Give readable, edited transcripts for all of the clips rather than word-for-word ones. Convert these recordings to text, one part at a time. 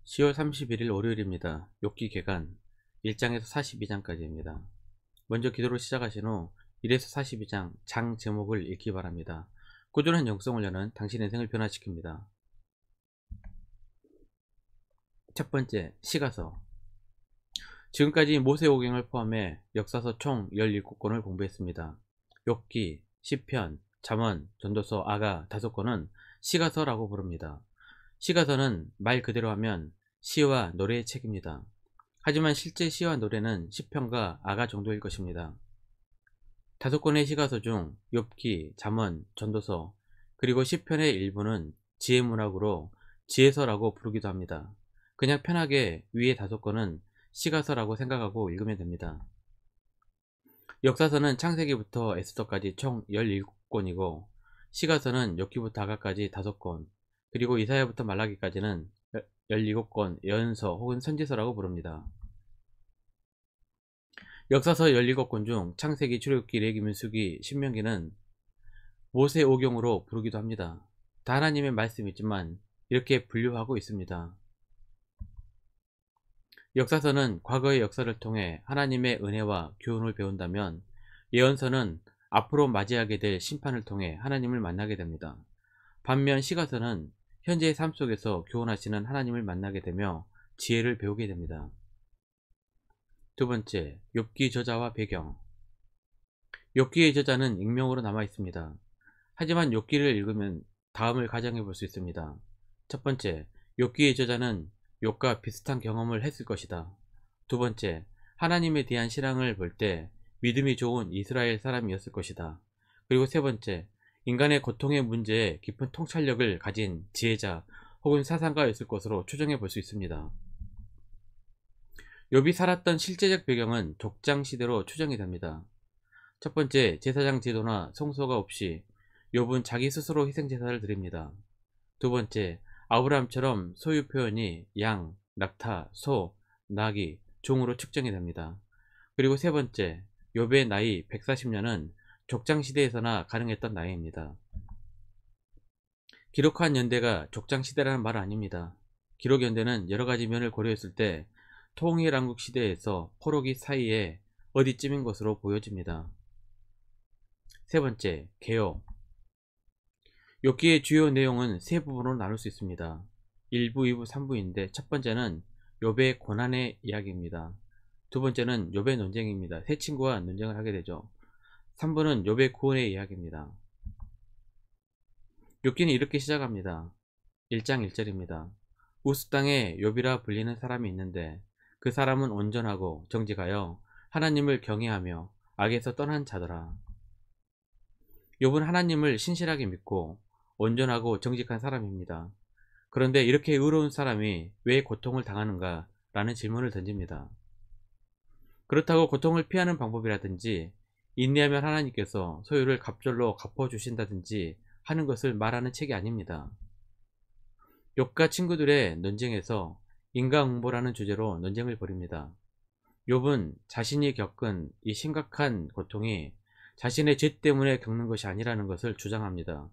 10월 31일 월요일입니다. 욥기 개간 1장에서 42장까지입니다. 먼저 기도로 시작하신 후 1에서 42장 장 제목을 읽기 바랍니다. 꾸준한 영성을 여는 당신의 인생을 변화시킵니다. 첫 번째, 시가서. 지금까지 모세오경을 포함해 역사서 총 17권을 공부했습니다. 욥기, 시편, 잠언, 전도서, 아가 5권은 시가서라고 부릅니다. 시가서는 말 그대로 하면 시와 노래의 책입니다. 하지만 실제 시와 노래는 시편과 아가 정도일 것입니다. 5권의 시가서 중 욥기, 잠언, 전도서, 그리고 시편의 일부는 지혜문학으로 지혜서라고 부르기도 합니다. 그냥 편하게 위의 5권은 시가서라고 생각하고 읽으면 됩니다. 역사서는 창세기부터 에스더까지 총 17권이고 시가서는 욥기부터 아가까지 5권, 그리고 이사야부터 말라기까지는 17권 예언서 혹은 선지서라고 부릅니다. 역사서 17권 중 창세기, 출애굽기, 레위기, 민수기, 신명기는 모세오경으로 부르기도 합니다. 다 하나님의 말씀이지만 이렇게 분류하고 있습니다. 역사서는 과거의 역사를 통해 하나님의 은혜와 교훈을 배운다면, 예언서는 앞으로 맞이하게 될 심판을 통해 하나님을 만나게 됩니다. 반면 시가서는 현재의 삶 속에서 교훈하시는 하나님을 만나게 되며 지혜를 배우게 됩니다. 두 번째, 욥기 저자와 배경. 욥기의 저자는 익명으로 남아 있습니다. 하지만 욥기를 읽으면 다음을 가정해 볼 수 있습니다. 첫 번째, 욥기의 저자는 욥과 비슷한 경험을 했을 것이다. 두 번째, 하나님에 대한 신앙을 볼 때 믿음이 좋은 이스라엘 사람이었을 것이다. 그리고 세 번째, 인간의 고통의 문제에 깊은 통찰력을 가진 지혜자 혹은 사상가였을 것으로 추정해 볼 수 있습니다. 욥이 살았던 실제적 배경은 족장 시대로 추정이 됩니다. 첫 번째, 제사장 제도나 성소가 없이 욥은 자기 스스로 희생제사를 드립니다. 두 번째, 아브라함처럼 소유 표현이 양, 낙타, 소, 나귀, 종으로 측정이 됩니다. 그리고 세 번째, 욥의 나이 140년은 족장시대에서나 가능했던 나이입니다. 기록한 연대가 족장시대라는 말은 아닙니다. 기록연대는 여러가지 면을 고려했을 때 통일왕국 시대에서 포로기 사이에 어디쯤인 것으로 보여집니다. 세 번째, 개요. 욥기의 주요 내용은 세 부분으로 나눌 수 있습니다. 1부, 2부, 3부인데 첫 번째는 욥의 고난의 이야기입니다. 두 번째는 욥의 논쟁입니다. 세 친구와 논쟁을 하게 되죠. 3부는 욥의 구원의 이야기입니다. 욥기는 이렇게 시작합니다. 1장 1절입니다. 우스 땅에 욥이라 불리는 사람이 있는데 그 사람은 온전하고 정직하여 하나님을 경외하며 악에서 떠난 자더라. 욥은 하나님을 신실하게 믿고 온전하고 정직한 사람입니다. 그런데 이렇게 의로운 사람이 왜 고통을 당하는가 라는 질문을 던집니다. 그렇다고 고통을 피하는 방법이라든지 인내하면 하나님께서 소유를 갑절로 갚아주신다든지 하는 것을 말하는 책이 아닙니다. 욥과 친구들의 논쟁에서 인과응보라는 주제로 논쟁을 벌입니다. 욥은 자신이 겪은 이 심각한 고통이 자신의 죄 때문에 겪는 것이 아니라는 것을 주장합니다.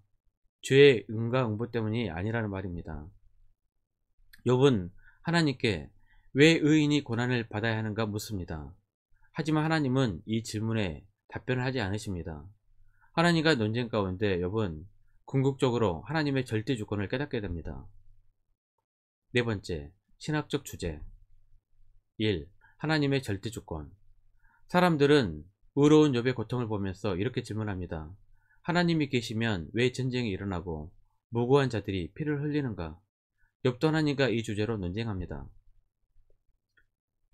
죄의 인과응보 때문이 아니라는 말입니다. 욥은 하나님께 왜 의인이 고난을 받아야 하는가 묻습니다. 하지만 하나님은 이 질문에 답변을 하지 않으십니다. 하나님과 논쟁 가운데 욥은 궁극적으로 하나님의 절대 주권을 깨닫게 됩니다. 네 번째, 신학적 주제. 1. 하나님의 절대 주권. 사람들은 의로운 욥의 고통을 보면서 이렇게 질문합니다. 하나님이 계시면 왜 전쟁이 일어나고 무고한 자들이 피를 흘리는가? 욥도 하나님과 이 주제로 논쟁합니다.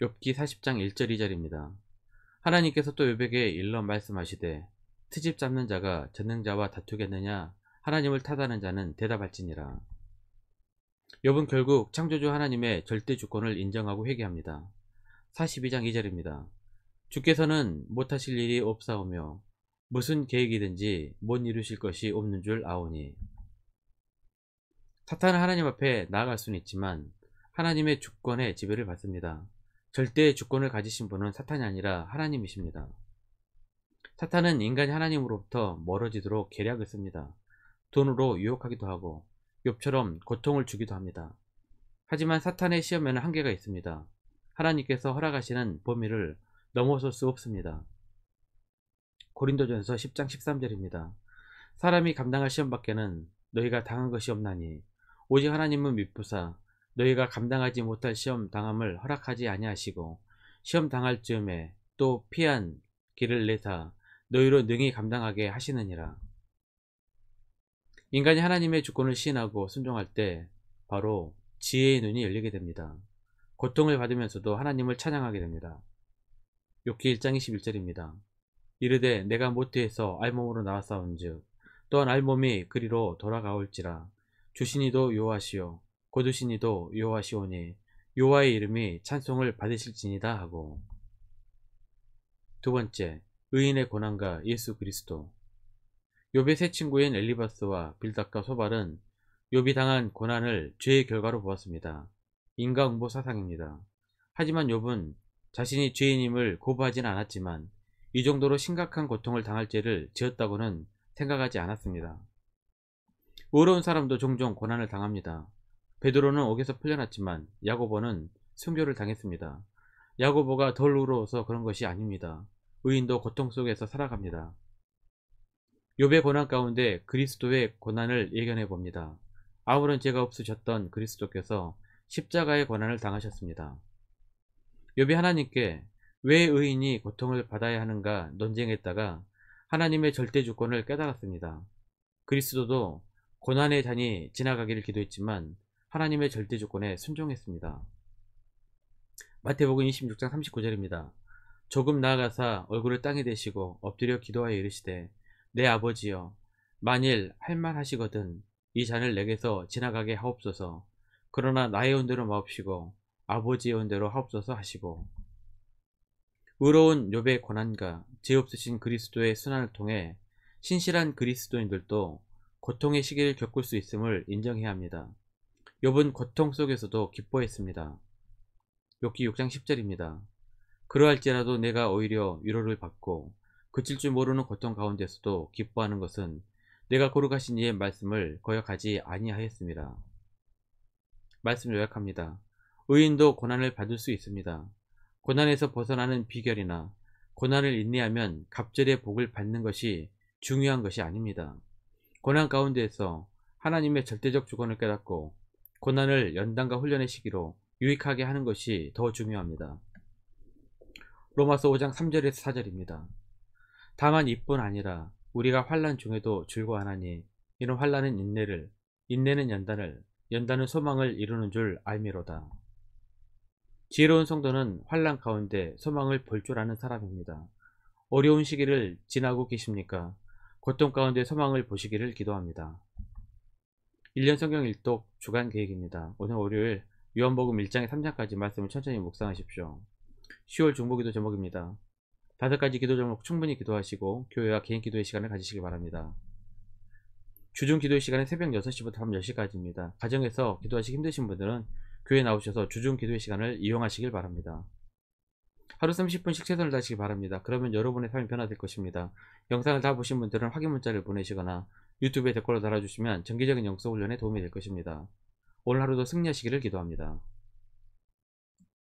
욥기 40장 1절 2절입니다. 하나님께서 또 욥에게 일러 말씀하시되 트집 잡는 자가 전능자와 다투겠느냐? 하나님을 탓하는 자는 대답할지니라. 욥은 결국 창조주 하나님의 절대 주권을 인정하고 회개합니다. 42장 2절입니다. 주께서는 못하실 일이 없사오며 무슨 계획이든지 못 이루실 것이 없는 줄 아오니. 사탄은 하나님 앞에 나아갈 수는 있지만 하나님의 주권의 지배를 받습니다. 절대의 주권을 가지신 분은 사탄이 아니라 하나님이십니다. 사탄은 인간이 하나님으로부터 멀어지도록 계략을 씁니다. 돈으로 유혹하기도 하고 욥처럼 고통을 주기도 합니다. 하지만 사탄의 시험에는 한계가 있습니다. 하나님께서 허락하시는 범위를 넘어설 수 없습니다. 고린도전서 10장 13절입니다. 사람이 감당할 시험밖에는 너희가 당한 것이 없나니 오직 하나님은 미쁘사 너희가 감당하지 못할 시험 당함을 허락하지 아니하시고 시험 당할 즈음에 또 피한 길을 내사 너희로 능히 감당하게 하시느니라. 인간이 하나님의 주권을 시인하고 순종할 때 바로 지혜의 눈이 열리게 됩니다. 고통을 받으면서도 하나님을 찬양하게 됩니다. 욥기 1장 21절입니다. 이르되 내가 모태에서 알몸으로 나왔사온즉 또한 알몸이 그리로 돌아가올지라. 주시니도 여호와시요 거두시니도 여호와시오니 여호와의 이름이 찬송을 받으실지니다 하고. 두 번째, 의인의 고난과 예수 그리스도. 욥의 세 친구인 엘리바스와 빌닷과 소발은 욥이 당한 고난을 죄의 결과로 보았습니다. 인과응보 사상입니다. 하지만 욥은 자신이 죄인임을 고부하진 않았지만 이 정도로 심각한 고통을 당할 죄를 지었다고는 생각하지 않았습니다. 의로운 사람도 종종 고난을 당합니다. 베드로는 옥에서 풀려났지만 야고보는 순교를 당했습니다. 야고보가 덜 의로워서 그런 것이 아닙니다. 의인도 고통 속에서 살아갑니다. 욥의 고난 가운데 그리스도의 고난을 예견해 봅니다. 아무런 죄가 없으셨던 그리스도께서 십자가의 고난을 당하셨습니다. 욥이 하나님께 왜 의인이 고통을 받아야 하는가 논쟁했다가 하나님의 절대 주권을 깨달았습니다. 그리스도도 고난의 잔이 지나가기를 기도했지만 하나님의 절대 주권에 순종했습니다. 마태복음 26장 39절입니다. 조금 나아가사 얼굴을 땅에 대시고 엎드려 기도하여 이르시되 내 아버지여 만일 할만하시거든 이 잔을 내게서 지나가게 하옵소서. 그러나 나의 온대로 마옵시고 아버지의 온대로 하옵소서 하시고. 의로운 욥의 고난과 죄 없으신 그리스도의 순환을 통해 신실한 그리스도인들도 고통의 시기를 겪을 수 있음을 인정해야 합니다. 욥은 고통 속에서도 기뻐했습니다. 욥기 6장 10절입니다. 그러할지라도 내가 오히려 위로를 받고 그칠 줄 모르는 고통 가운데서도 기뻐하는 것은 내가 거룩하신 이의 말씀을 거역하지 아니하였습니다. 말씀 요약합니다. 의인도 고난을 받을 수 있습니다. 고난에서 벗어나는 비결이나 고난을 인내하면 갑절의 복을 받는 것이 중요한 것이 아닙니다. 고난 가운데에서 하나님의 절대적 주권을 깨닫고 고난을 연단과 훈련의 시기로 유익하게 하는 것이 더 중요합니다. 로마서 5장 3절에서 4절입니다. 다만 이뿐 아니라 우리가 환난 중에도 즐거워하나니 이는 환난은 인내를, 인내는 연단을, 연단은 소망을 이루는 줄 알미로다. 지혜로운 성도는 환난 가운데 소망을 볼 줄 아는 사람입니다. 어려운 시기를 지나고 계십니까? 고통 가운데 소망을 보시기를 기도합니다. 1년 성경 일독 주간 계획입니다. 오늘 월요일 요한복음 1장에 3장까지 말씀을 천천히 묵상하십시오. 10월 중보기도 제목입니다. 5가지 기도 제목 충분히 기도하시고 교회와 개인 기도의 시간을 가지시기 바랍니다. 주중 기도의 시간은 새벽 6시부터 밤 10시까지입니다. 가정에서 기도하시기 힘드신 분들은 교회 나오셔서 주중 기도의 시간을 이용하시길 바랍니다. 하루 30분씩 최선을 다하시기 바랍니다. 그러면 여러분의 삶이 변화될 것입니다. 영상을 다 보신 분들은 확인 문자를 보내시거나 유튜브에 댓글로 달아주시면 정기적인 영성 훈련에 도움이 될 것입니다. 오늘 하루도 승리하시기를 기도합니다.